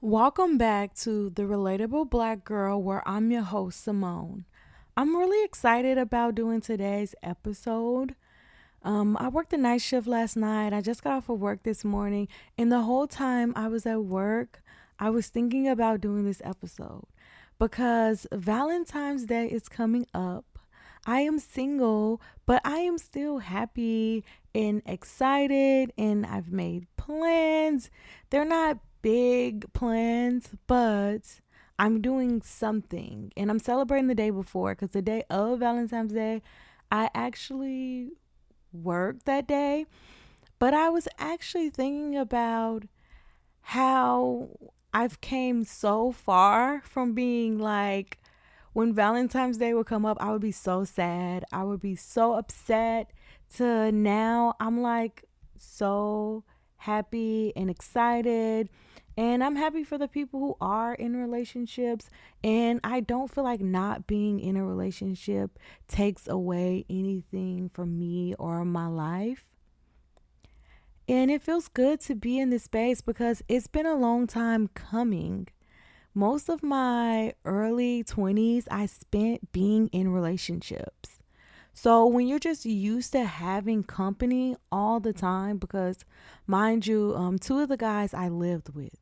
Welcome back to The Relatable Black Girl, where I'm your host, Simone. I'm really excited about doing today's episode. I worked the night shift last night. I just got off of work this morning, and the whole time I was at work, I was thinking about doing this episode because Valentine's Day is coming up. I am single, but I am still happy and excited, and I've made plans. They're not big plans, but I'm doing something, and I'm celebrating the day before because the day of Valentine's Day, I actually worked that day. But I was actually thinking about how I've came so far from being like, when Valentine's Day would come up, I would be so sad. I would be so upset, to now I'm like so happy and excited. And I'm happy for the people who are in relationships. And I don't feel like not being in a relationship takes away anything from me or my life. And it feels good to be in this space because it's been a long time coming. Most of my early 20s, I spent being in relationships. So when you're just used to having company all the time, because mind you, two of the guys I lived with.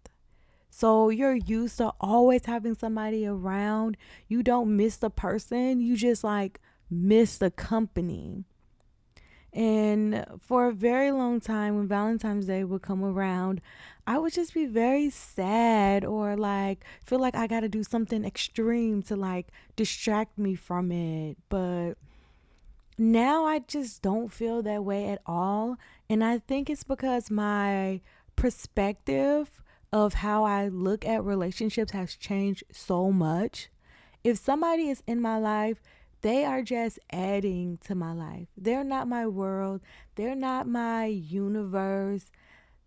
So you're used to always having somebody around. You don't miss the person, you just like miss the company. And for a very long time, when Valentine's Day would come around, I would just be very sad or like feel like I got to do something extreme to like distract me from it. But now I just don't feel that way at all. And I think it's because my perspective of how I look at relationships has changed so much. If somebody is in my life, they are just adding to my life. They're not my world. They're not my universe.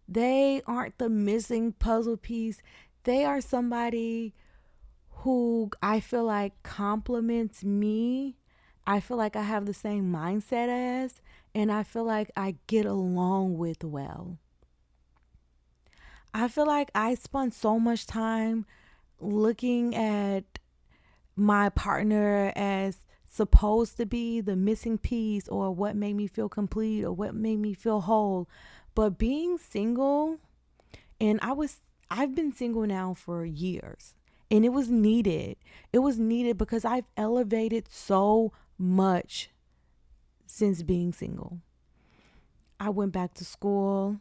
They aren't the missing puzzle piece. They are somebody who I feel like compliments me. I feel like I have the same mindset as, and I feel like I get along with well. I feel like I spent so much time looking at my partner as supposed to be the missing piece or what made me feel complete or what made me feel whole. But being single, and I've been single now for years, and it was needed. It was needed because I've elevated so much since being single. I went back to school.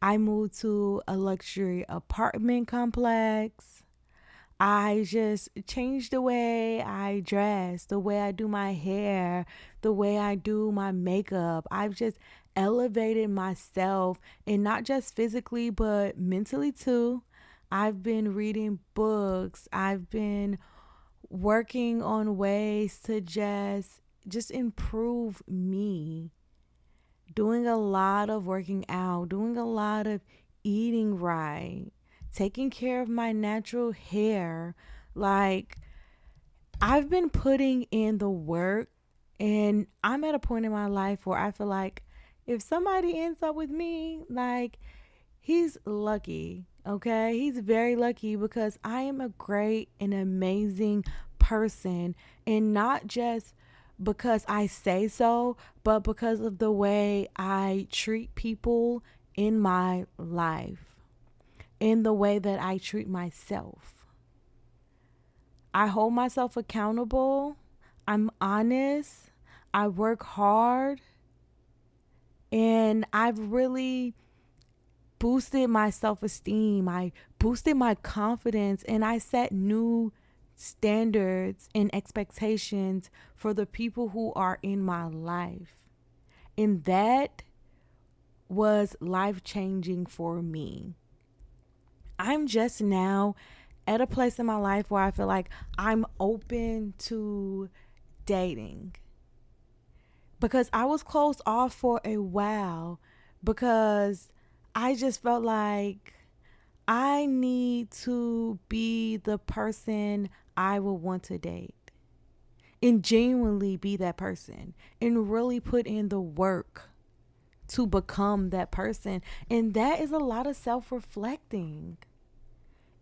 I moved to a luxury apartment complex. I just changed the way I dress, the way I do my hair, the way I do my makeup. I've just elevated myself, and not just physically, but mentally too. I've been reading books. I've been working on ways to just improve me, doing a lot of working out, doing a lot of eating right, taking care of my natural hair. Like, I've been putting in the work, and I'm at a point in my life where I feel like if somebody ends up with me, like, he's lucky. Okay, he's very lucky because I am a great and amazing person, and not just because I say so, but because of the way I treat people in my life, in the way that I treat myself. I hold myself accountable. I'm honest. I work hard, and I've really boosted my self esteem. I boosted my confidence, and I set new standards and expectations for the people who are in my life. And that was life changing for me. I'm just now at a place in my life where I feel like I'm open to dating, because I was closed off for a while because I just felt like I need to be the person I would want to date and genuinely be that person and really put in the work to become that person. And that is a lot of self reflecting.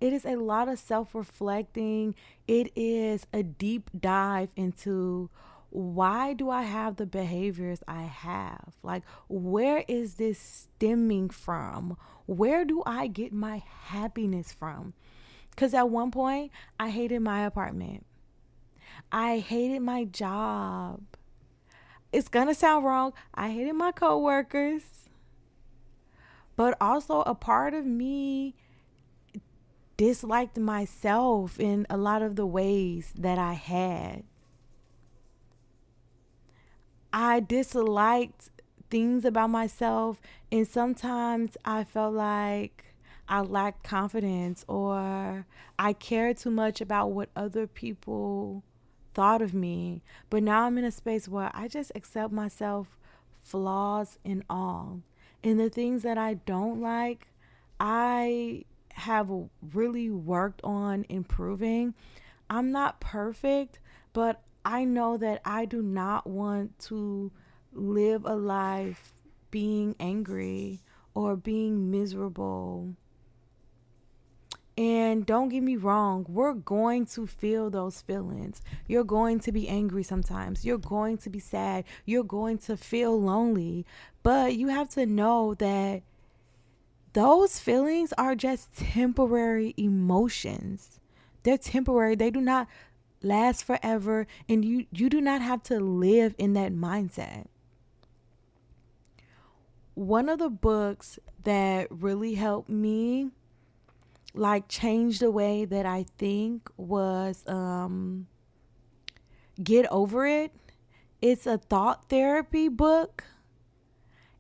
It is a lot of self reflecting. It is a deep dive into why do I have the behaviors I have? Like, where is this stemming from? Where do I get my happiness from? Because at one point, I hated my apartment, I hated my job. It's going to sound wrong. I hated my coworkers, but also a part of me disliked myself in a lot of the ways that I had. I disliked things about myself, and sometimes I felt like I lacked confidence or I cared too much about what other people thought of me. But now I'm in a space where I just accept myself, flaws and all. And the things that I don't like, I have really worked on improving. I'm not perfect, but I know that I do not want to live a life being angry or being miserable. And don't get me wrong, we're going to feel those feelings. You're going to be angry sometimes. You're going to be sad. You're going to feel lonely. But you have to know that those feelings are just temporary emotions. They're temporary. They do not last forever, and you do not have to live in that mindset. One of the books that really helped me like change the way that I think was Get Over It. It's a thought therapy book,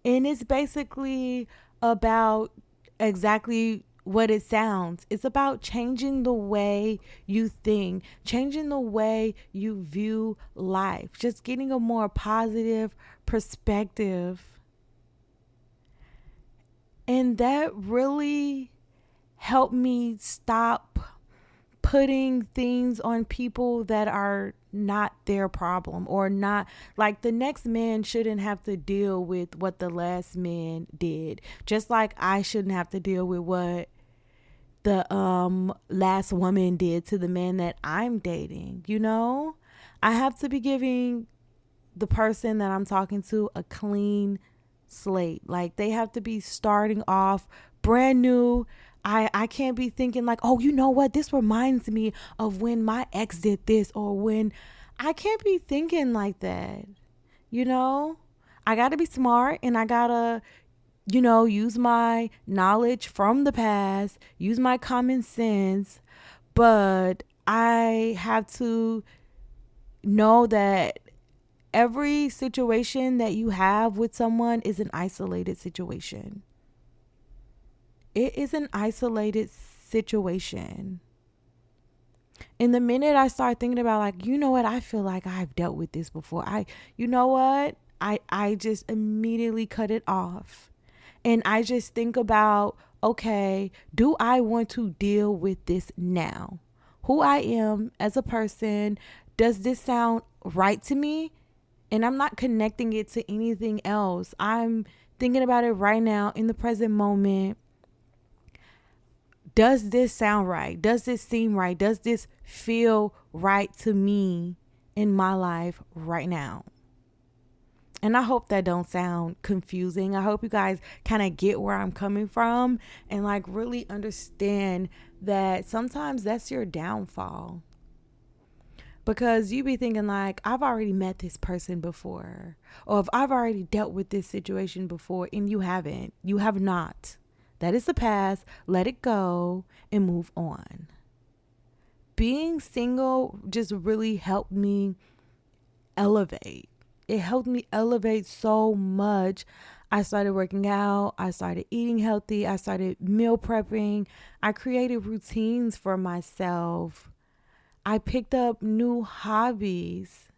and it's basically about exactly what it sounds. It's about changing the way you think, changing the way you view life, just getting a more positive perspective. And that really helped me stop putting things on people that are not their problem, or not like the next man shouldn't have to deal with what the last man did, just like I shouldn't have to deal with what the last woman did to the man that I'm dating. I have to be giving the person that I'm talking to a clean slate. Like, they have to be starting off brand new. I can't be thinking like, oh, you know what? This reminds me of when my ex did this, or when I can't be thinking like that. You know, I got to be smart, and I got to, use my knowledge from the past, use my common sense, but I have to know that every situation that you have with someone is an isolated situation. It is an isolated situation. And the minute I start thinking about, like, you know what, I feel like I've dealt with this before. You know what? I just immediately cut it off. And I just think about, okay, do I want to deal with this now? Who I am as a person, does this sound right to me? And I'm not connecting it to anything else. I'm thinking about it right now in the present moment. Does this sound right? Does this seem right? Does this feel right to me in my life right now? And I hope that don't sound confusing. I hope you guys kind of get where I'm coming from, and like really understand that sometimes that's your downfall. Because you be thinking like, I've already met this person before, or if I've already dealt with this situation before, and you haven't. You have not. That is the past. Let it go and move on. Being single just really helped me elevate. It helped me elevate so much. I started working out. I started eating healthy. I started meal prepping. I created routines for myself. I picked up new hobbies.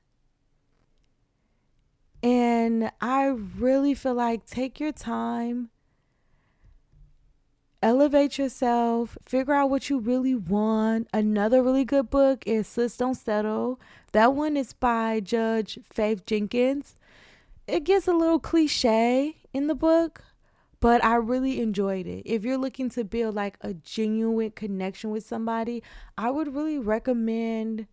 And I really feel like, take your time, elevate yourself, figure out what you really want. Another really good book is Sis Don't Settle. That one is by Judge Faith Jenkins. It gets a little cliche in the book, but I really enjoyed it. If you're looking to build like a genuine connection with somebody, I would really recommend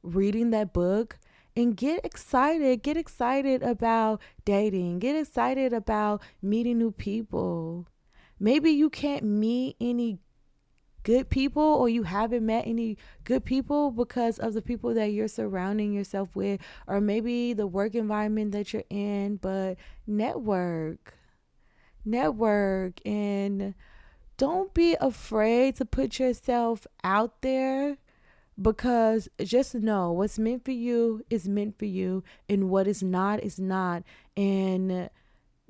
reading that book and get excited. Get excited about dating. Get excited about meeting new people. Maybe you can't meet any good people or you haven't met any good people because of the people that you're surrounding yourself with, or maybe the work environment that you're in, but network and don't be afraid to put yourself out there, because just know what's meant for you is meant for you and what is not. And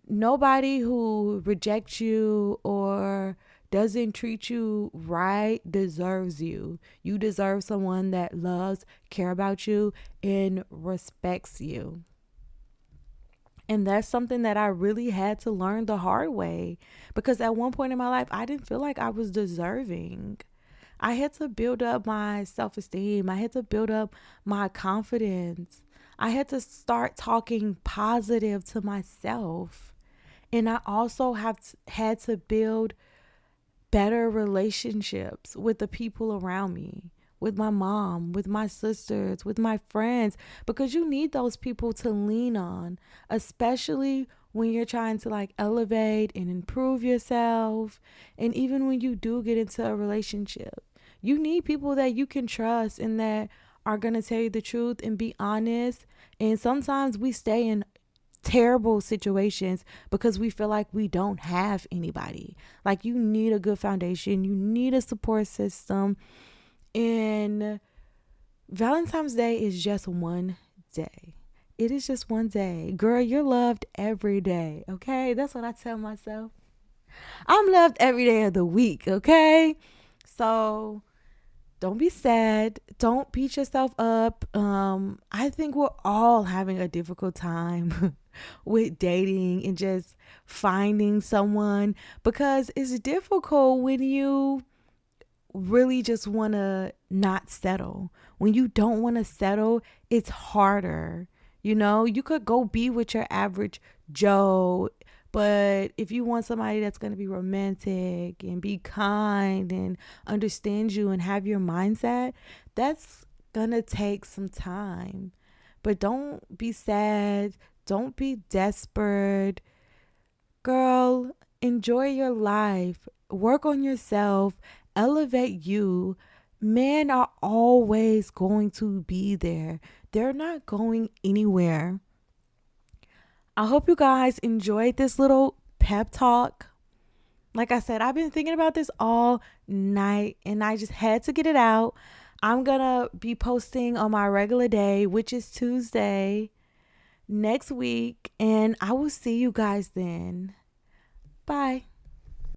nobody who rejects you or doesn't treat you right deserves you. You deserve someone that loves, care about you, and respects you. And that's something that I really had to learn the hard way, because at one point in my life I didn't feel like I was deserving. I had to build up my self-esteem. I had to build up my confidence. I had to start talking positive to myself. And I also had to build better relationships with the people around me, with my mom, with my sisters, with my friends, because you need those people to lean on, especially when you're trying to like elevate and improve yourself. And even when you do get into a relationship, you need people that you can trust and that are going to tell you the truth and be honest. And sometimes we stay in terrible situations because we feel like we don't have anybody. Like, you need a good foundation, you need a support system. And Valentine's Day is just one day. It is just one day. Girl, you're loved every day, okay? That's what I tell myself. I'm loved every day of the week, okay? So don't be sad. Don't beat yourself up. I think we're all having a difficult time with dating and just finding someone, because it's difficult when you really just want to not settle. When you don't want to settle, it's harder. You know, you could go be with your average Joe, but if you want somebody that's going to be romantic and be kind and understand you and have your mindset, that's going to take some time. But don't be sad. Don't be desperate. Girl, enjoy your life. Work on yourself. Elevate you. Men are always going to be there. They're not going anywhere. I hope you guys enjoyed this little pep talk. Like I said, I've been thinking about this all night and I just had to get it out. I'm going to be posting on my regular day, which is Tuesday next week, and I will see you guys then. Bye.